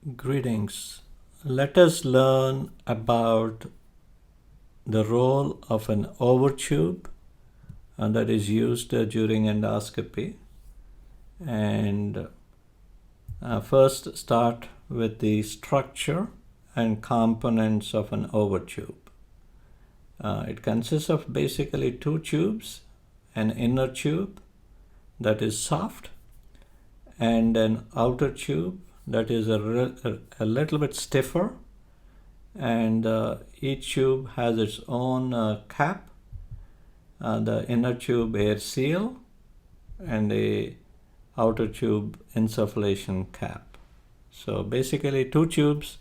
Greetings. Let us learn about the role of an overtube that is used during endoscopy. And first start with the structure and components of an overtube. It consists of basically two tubes, an inner tube that is soft and an outer tube that is a little bit stiffer, and each tube has its own cap, the inner tube air seal and the outer tube insufflation cap. So basically two tubes,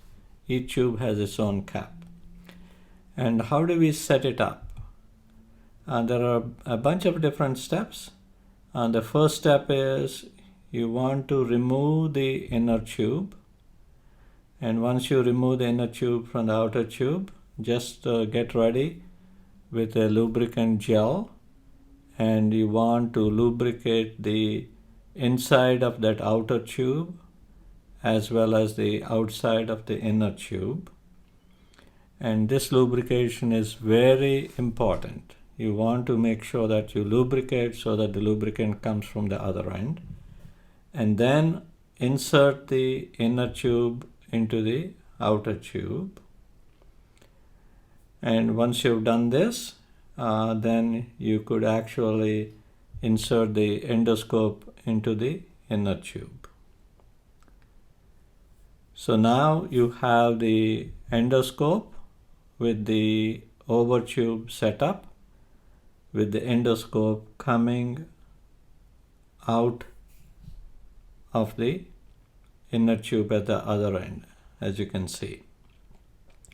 each tube has its own cap. And how do we set it up? There are a bunch of different steps. The first step is you want to remove the inner tube, and once you remove the inner tube from the outer tube, just get ready with a lubricant gel, and you want to lubricate the inside of that outer tube as well as the outside of the inner tube. And this lubrication is very important. You want to make sure that you lubricate so that the lubricant comes from the other end. And then insert the inner tube into the outer tube. And once you've done this, then you could actually insert the endoscope into the inner tube. So now you have the endoscope with the overtube setup, with the endoscope coming out of the inner tube at the other end, as you can see.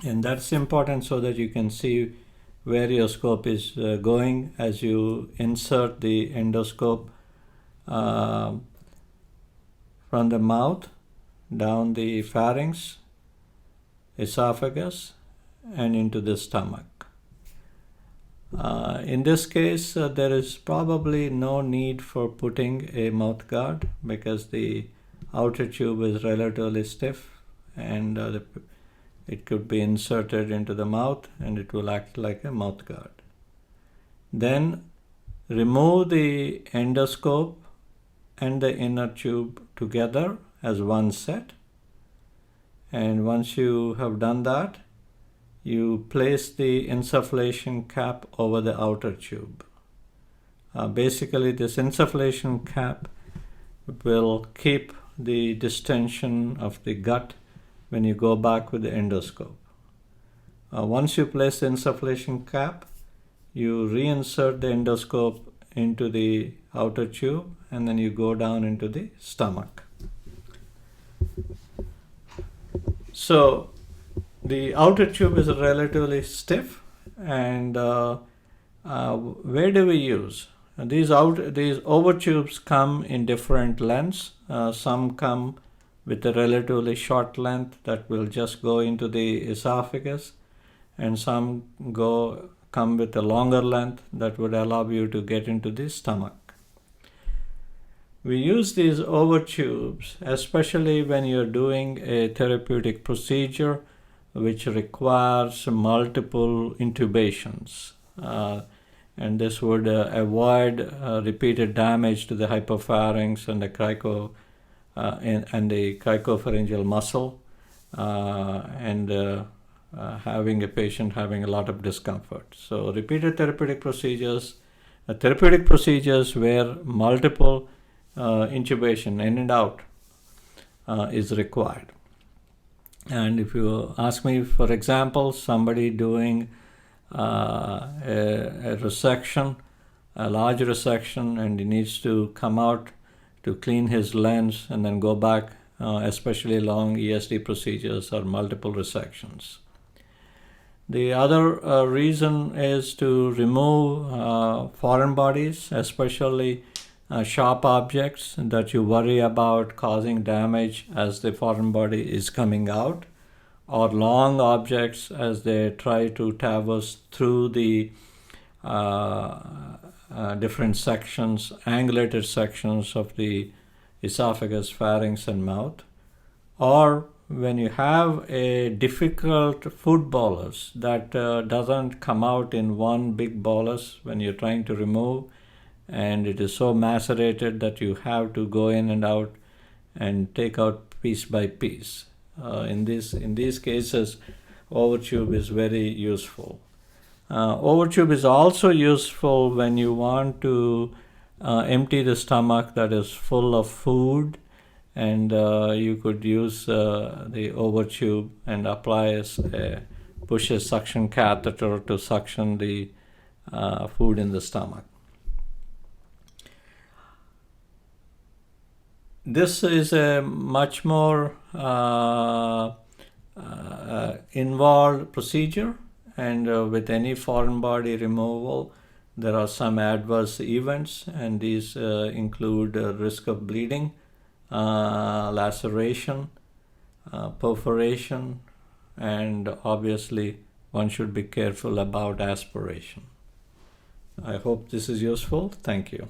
And that's important so that you can see where your scope is going as you insert the endoscope from the mouth down the pharynx, esophagus, and into the stomach. In this case, there is probably no need for putting a mouth guard because the outer tube is relatively stiff, and it could be inserted into the mouth and it will act like a mouth guard. Then remove the endoscope and the inner tube together as one set, and once you have done that, you place the insufflation cap over the outer tube. Basically, this insufflation cap will keep the distension of the gut when you go back with the endoscope. Once you place the insufflation cap, you reinsert the endoscope into the outer tube, and then you go down into the stomach. So the outer tube is relatively stiff, and where do we use? These overtubes come in different lengths. Some come with a relatively short length that will just go into the esophagus, and some come with a longer length that would allow you to get into the stomach. We use these overtubes especially when you're doing a therapeutic procedure which requires multiple intubations, and this would avoid repeated damage to the hypopharynx and the cricopharyngeal muscle, and having a patient having a lot of discomfort. So repeated therapeutic procedures where multiple intubation in and out is required. And if you ask me, for example, somebody doing a resection, a large resection, and he needs to come out to clean his lens and then go back, especially long ESD procedures or multiple resections. The other reason is to remove foreign bodies, especially sharp objects that you worry about causing damage as the foreign body is coming out, or long objects as they try to traverse through the different sections, angulated sections of the esophagus, pharynx, and mouth, or when you have a difficult food bolus that doesn't come out in one big bolus when you're trying to remove, and it is so macerated that you have to go in and out and take out piece by piece. In these cases, Overtube is very useful. Overtube is also useful when you want to empty the stomach that is full of food, and you could use the Overtube and apply push a suction catheter to suction the food in the stomach. This is a much more involved procedure, and with any foreign body removal, there are some adverse events, and these include risk of bleeding, laceration, perforation, and obviously one should be careful about aspiration. I hope this is useful. Thank you.